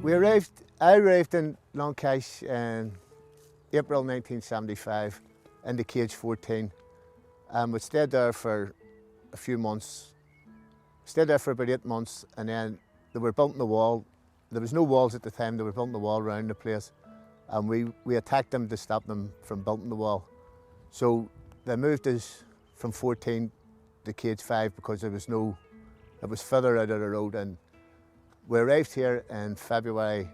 I arrived in Long Kesh in April 1975 in the cage 14, and we stayed there for a few months. Stayed there for about 8 months, and then they were building the wall. There was no walls at the time, they were building the wall around the place, and we attacked them to stop them from building the wall. So they moved us from 14 to cage 5 because it was further out of the road, and we arrived here in February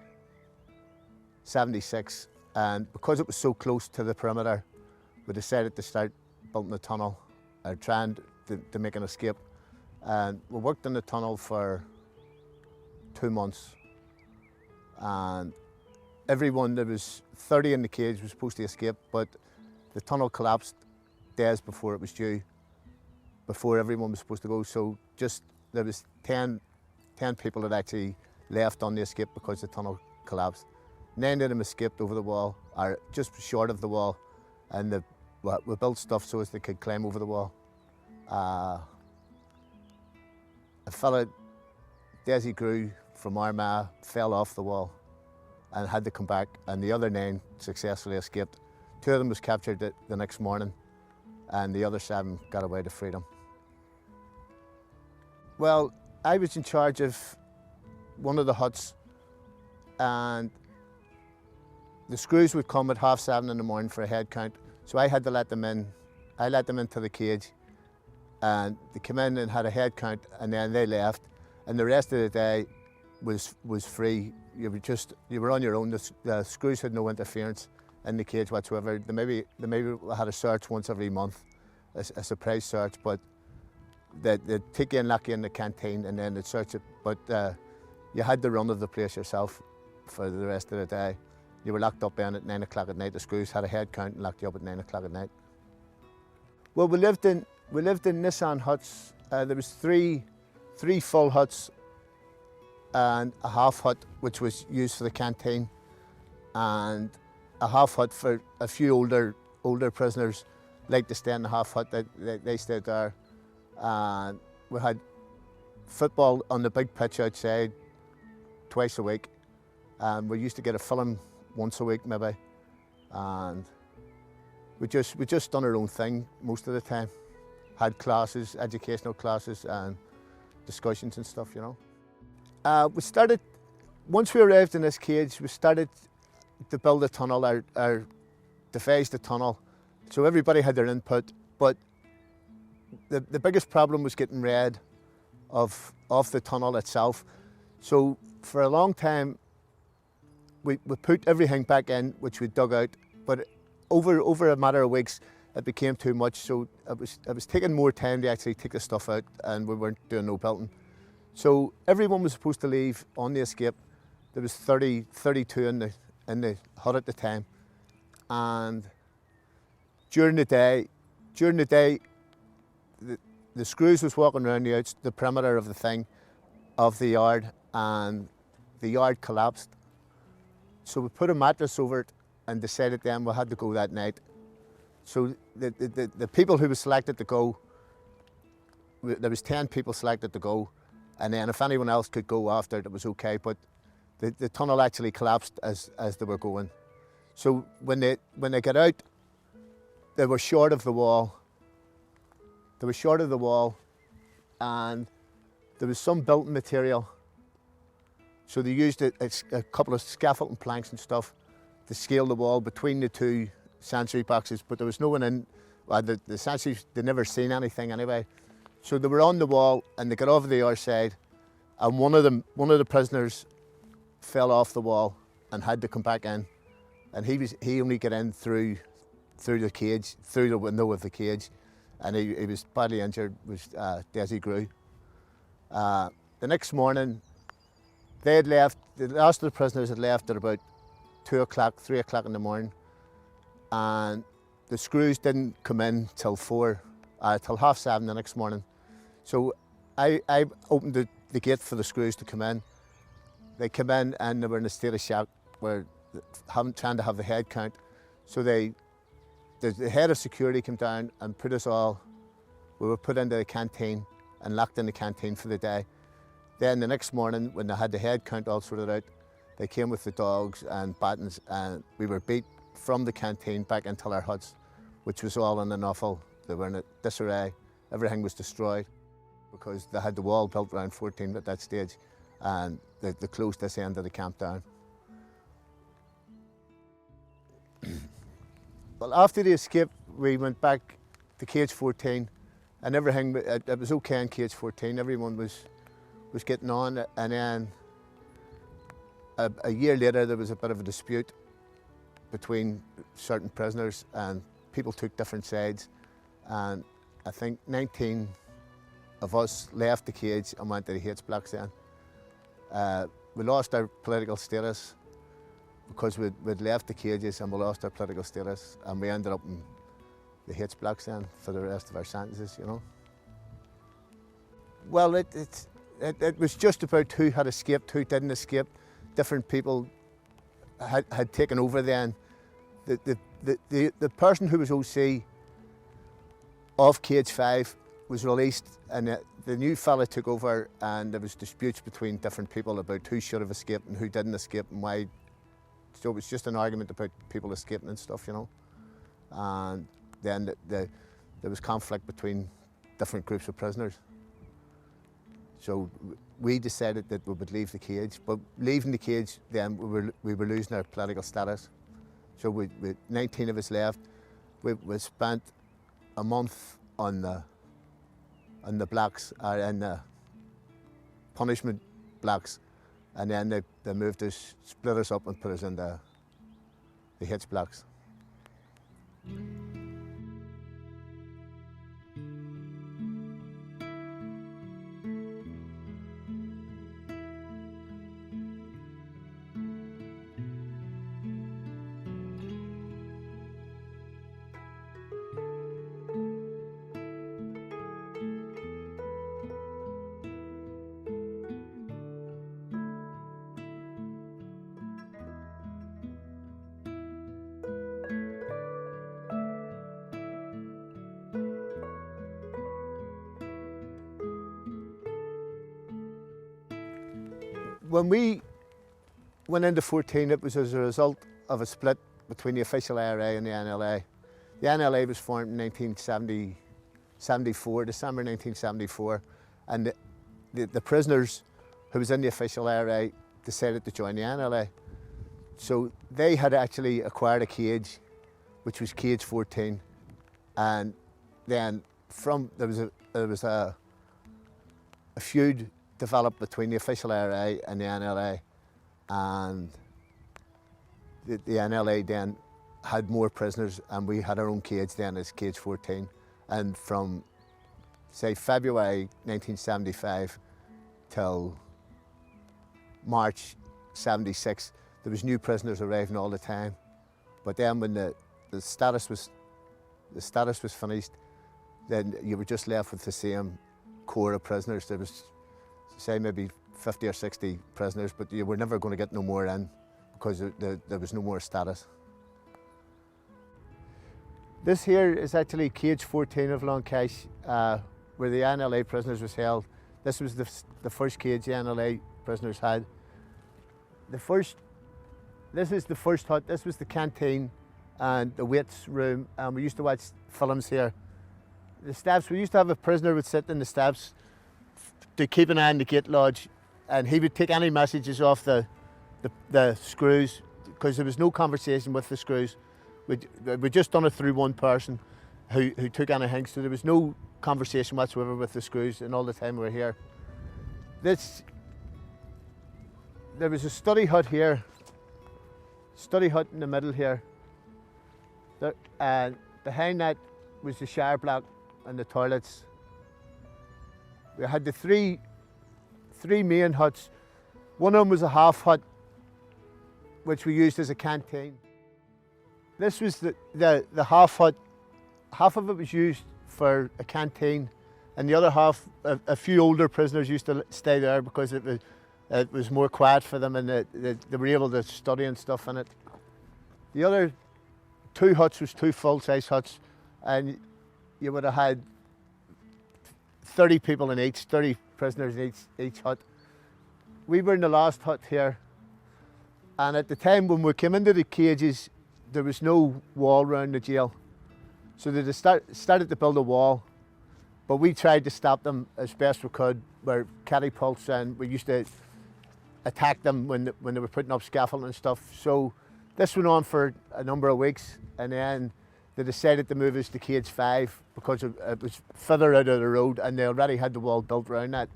76, and because it was so close to the perimeter, we decided to start building a tunnel, or trying to make an escape. And we worked in the tunnel for 2 months, and everyone, there was 30 in the cage, was supposed to escape, but the tunnel collapsed days before it was due, before everyone was supposed to go. So there was 10 people that actually left on the escape because the tunnel collapsed. 9 of them escaped over the wall, or just short of the wall, and we built stuff so as they could climb over the wall. A fella, Desi Grew from Armagh, fell off the wall and had to come back, and the other 9 successfully escaped. 2 of them was captured the next morning, and the other 7 got away to freedom. Well, I was in charge of one of the huts, and the screws would come at 7:30 in the morning for a head count. So I had to let them in. I let them into the cage, and they came in and had a head count, and then they left. And the rest of the day was free. You were on your own. The screws had no interference in the cage whatsoever. They maybe had a search once every month, a surprise search, but they'd take you and lock you in the canteen, and then they'd search it. But you had the run of the place yourself for the rest of the day. You were locked up in at 9 o'clock at night. The screws had a head count and locked you up at 9 o'clock at night. Well, we lived in Nissan huts. There was three full huts and a half hut which was used for the canteen, and a half hut for a few older prisoners liked to stay in the half hut. They stayed there, and we had football on the big pitch outside twice a week, and we used to get a film once a week maybe, and we just done our own thing most of the time. Had classes, educational classes and discussions and stuff, you know. Once we arrived in this cage, we started to build a tunnel, or devise the tunnel. So everybody had their input, but the biggest problem was getting rid of the tunnel itself. So for a long time, we put everything back in, which we dug out, but over a matter of weeks, it became too much. So it was taking more time to actually take the stuff out, and we weren't doing no building. So everyone was supposed to leave on the escape. There was 32 in the hut at the time, and during the day, the screws was walking around the perimeter of the yard, and the yard collapsed. So we put a mattress over it and decided then we had to go that night. So the people who were selected to go, there was 10 people selected to go, and then if anyone else could go after it was okay, but the tunnel actually collapsed as they were going. So when they got out, they were short of the wall. They were short of the wall, and there was some building material. So they used a couple of scaffolding planks and stuff to scale the wall between the 2 sanctuary boxes, but there was no one in. Well, the sanctuaries, they'd never seen anything anyway. So they were on the wall, and they got over the other side, and one of the prisoners fell off the wall and had to come back in, and he only got in through the cage, through the window of the cage, and he was badly injured. Was Desi Grew. The next morning, they had left. The last of the prisoners had left at about 2 o'clock, 3 o'clock in the morning, and the screws didn't come in till 7:30 the next morning. So I opened the gate for the screws to come in. They came in and they were in a state of shock, where trying to have the head count. So the head of security came down and put us all. We were put into the canteen and locked in the canteen for the day. Then the next morning, when they had the head count all sorted out, They came with the dogs and battens, and we were beat from the canteen back into our huts, which was all in an offal. They were in a disarray. Everything was destroyed because they had the wall built around 14 at that stage, and they closed this end of the camp down. Well, after the escape, we went back to cage 14, and everything, it was okay in cage 14. Everyone was getting on, and then a year later there was a bit of a dispute between certain prisoners, and people took different sides, and I think 19 of us left the cage and went to the H blocks then. We lost our political status because we'd left the cages, and we lost our political status, and we ended up in the H blocks then for the rest of our sentences, you know. Well, it was just about who had escaped, who didn't escape. Different people had taken over then. The person who was OC of cage 5 was released, and the new fella took over, and there was disputes between different people about who should have escaped and who didn't escape and why. So it was just an argument about people escaping and stuff, you know. And then there was conflict between different groups of prisoners. So we decided that we would leave the cage, but leaving the cage, then we were losing our political status. So we 19 of us left. We spent a month on the blocks, in the punishment blocks, and then they moved us, split us up, and put us in the H blocks. When we went into 14, it was as a result of a split between the official IRA and the INLA. The INLA was formed in 1974, December 1974, and the prisoners who was in the official IRA decided to join the INLA. So they had actually acquired a cage, which was cage 14, and then there was a feud developed between the official IRA and the INLA, and the INLA then had more prisoners, and we had our own cage then as cage 14. And from, say, February 1975 till March 76, there was new prisoners arriving all the time. But then when the status was finished, then you were just left with the same core of prisoners. There was, say, maybe 50 or 60 prisoners, but you were never going to get no more in because there was no more status. This here is actually cage 14 of Long Kesh, where the INLA prisoners was held. This was the first cage the INLA prisoners had. This is the first hut. This was the canteen and the weights room, and we used to watch films here. The steps, we used to have a prisoner would sit in the steps to keep an eye on the gate lodge, and he would take any messages off the screws, because there was no conversation with the screws. We just done it through one person who took anything, so there was no conversation whatsoever with the screws, and all the time we were here. There was a study hut here, study hut in the middle here, and behind that was the shower block and the toilets. We had the three main huts. One of them was a half hut, which we used as a canteen. This was the half hut. Half of it was used for a canteen, and the other half, a few older prisoners used to stay there because it was more quiet for them, and they were able to study and stuff in it. The other two huts was two full-size huts, and you would have had 30 people in each, 30 prisoners in each hut. We were in the last hut here. And at the time when we came into the cages, there was no wall around the jail. So they started to build a wall, but we tried to stop them as best we could. We're catapults, and we used to attack them when they were putting up scaffolding and stuff. So this went on for a number of weeks, and then they decided to move us to cage 5 because it was further out of the road, and they already had the wall built around that.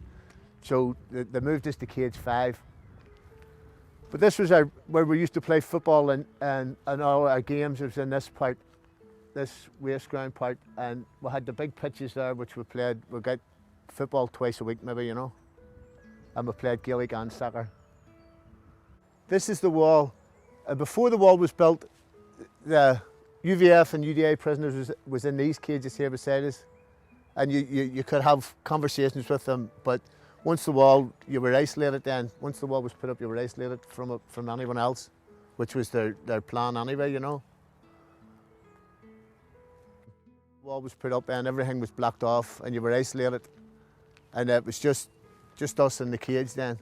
So they moved us to cage 5. But this was where we used to play football, and all our games was in this part, this waste ground part, and we had the big pitches there which we played. We got football twice a week maybe, you know, and we played Gaelic and soccer. This is the wall. Before the wall was built, the UVF and UDA prisoners was in these cages here beside us, and you could have conversations with them, but once the wall, you were isolated then. Once the wall was put up, you were isolated from anyone else, which was their plan anyway, you know. The wall was put up and everything was blocked off and you were isolated, and it was just us in the cage then.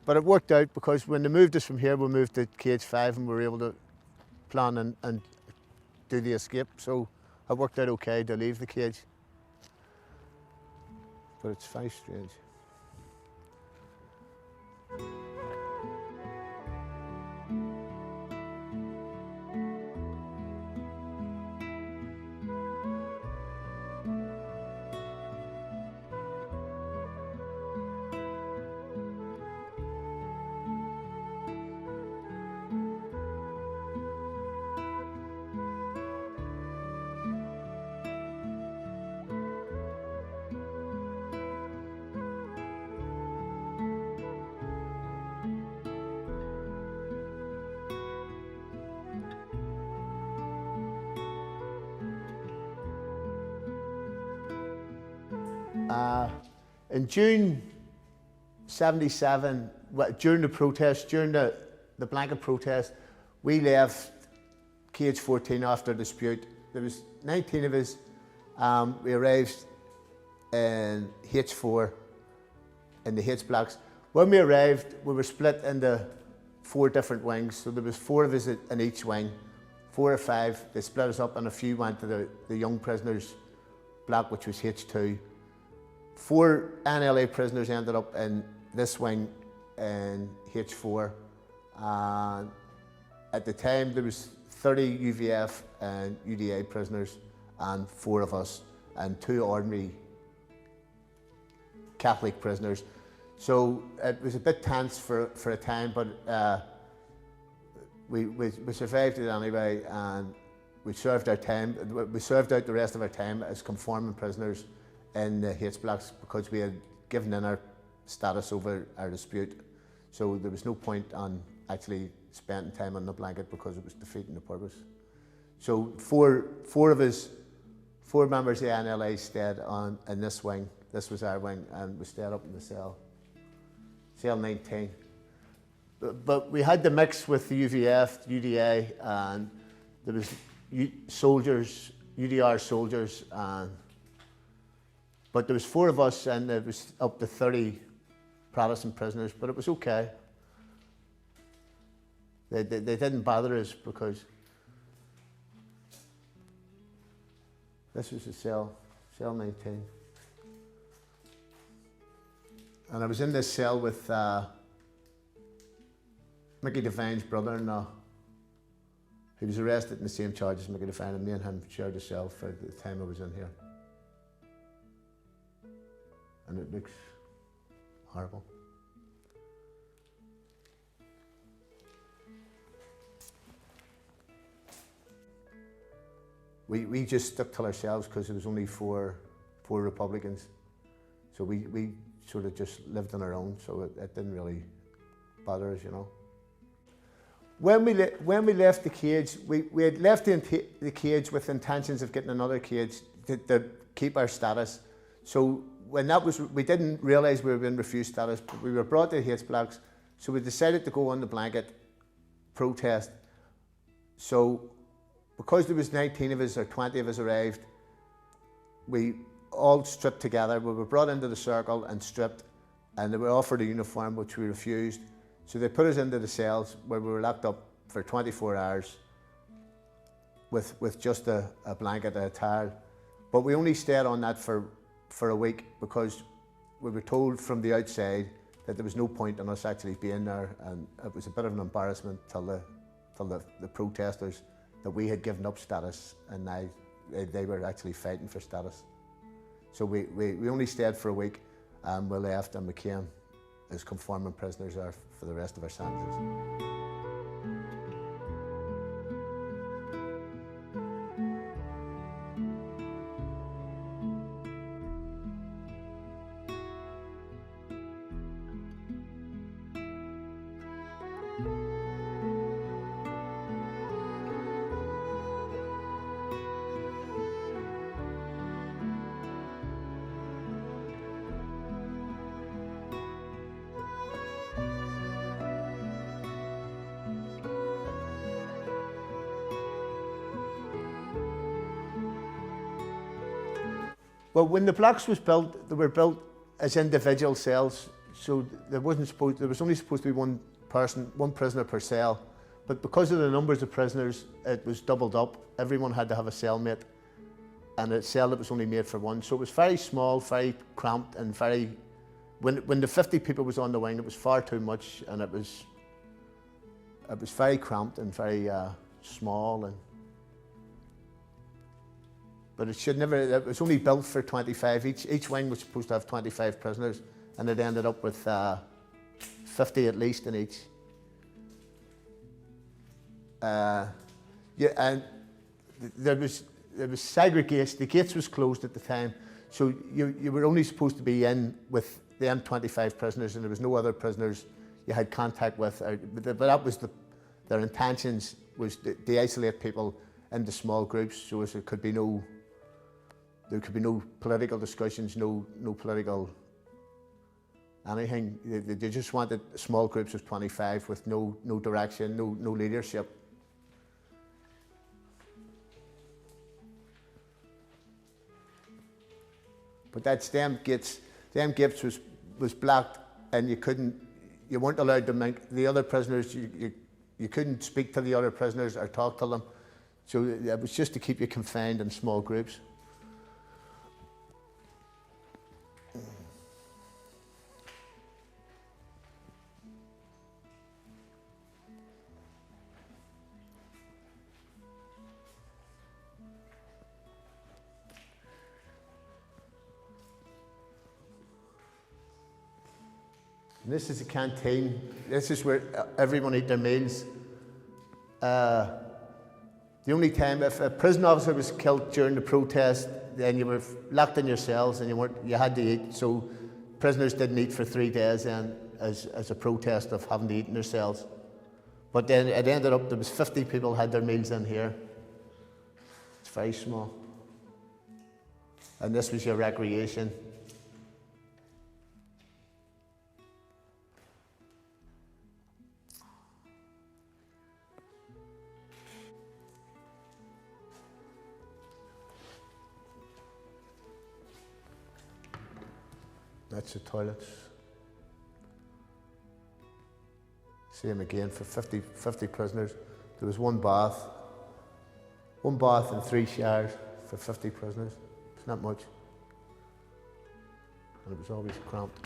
But it worked out because when they moved us from here, we moved to cage 5 and we were able to plan and do the escape. So it worked out okay to leave the cage. But it's very strange. In June '77, during the protest, during the blanket protest, we left cage 14 after a dispute. There was 19 of us. We arrived in H4 in the H blocks. When we arrived, we were split into 4 different wings. So there was 4 of us in each wing, 4 or 5. They split us up, and a few went to the young prisoners block, which was H2. 4 INLA prisoners ended up in this wing in H4. At the time there was 30 UVF and UDA prisoners and 4 of us and 2 ordinary Catholic prisoners. So it was a bit tense for a time, but we survived it anyway, and we served our time. We served out the rest of our time as conforming prisoners in the H blocks because we had given in our status over our dispute. So there was no point on actually spending time on the blanket because it was defeating the purpose. So four of us, 4 members of the INLA stayed in this wing. This was our wing, and we stayed up in the cell 19. But we had the mix with the UVF, UDA, and there was soldiers, UDR soldiers, but there was 4 of us, and it was up to 30 Protestant prisoners, but it was okay. They didn't bother us because this was the cell 19. And I was in this cell with Mickey Devine's brother-in-law. He was arrested in the same charge as Mickey Devine, and me and him shared a cell for the time I was in here. And it looks horrible. We just stuck to ourselves because there was only four Republicans. So we sort of just lived on our own, so it didn't really bother us, you know. When we left the cage, we had left the cage with intentions of getting another cage to keep our status. So when that was, we didn't realise we were being refused status, but we were brought to the H blocks, so we decided to go on the blanket protest. So because there was 19 of us or 20 of us arrived, we all stripped together. We were brought into the circle and stripped, and they were offered a uniform, which we refused. So they put us into the cells where we were locked up for 24 hours with just a blanket and a towel. But we only stayed on that for a week because we were told from the outside that there was no point in us actually being there, and it was a bit of an embarrassment till the protesters that we had given up status and now they were actually fighting for status. So we only stayed for a week and we left and became as conforming prisoners are for the rest of our sentences. Well, when the blocks was built, they were built as individual cells, so there was only supposed to be one prisoner per cell. But because of the numbers of prisoners, it was doubled up. Everyone had to have a cellmate, and a cell that was only made for one. So it was very small, very cramped, and very. When the 50 people was on the wing, it was far too much, and it was very cramped and very small and. But it was only built for 25. Each wing was supposed to have 25 prisoners, and it ended up with 50 at least in each. Yeah, and there was segregation. The gates was closed at the time, so you were only supposed to be in with them 25 prisoners, and there was no other prisoners you had contact with. But that was their intentions was to isolate people into small groups, so there could be no political discussions, no political anything. They just wanted small groups of 25 with no direction, no leadership. But that them gates was blocked, and you weren't allowed to make the other prisoners. You couldn't speak to the other prisoners or talk to them. So it was just to keep you confined in small groups. And this is a canteen. This is where everyone ate their meals. The only time if a prison officer was killed during the protest, then you were locked in your cells and you had to eat. So prisoners didn't eat for 3 days then as a protest of having to eat in their cells. But then it ended up there was 50 people had their meals in here. It's very small. And this was your recreation. That's the toilets. Same again for 50 prisoners. There was one bath and 3 showers for 50 prisoners. It's not much. And it was always cramped.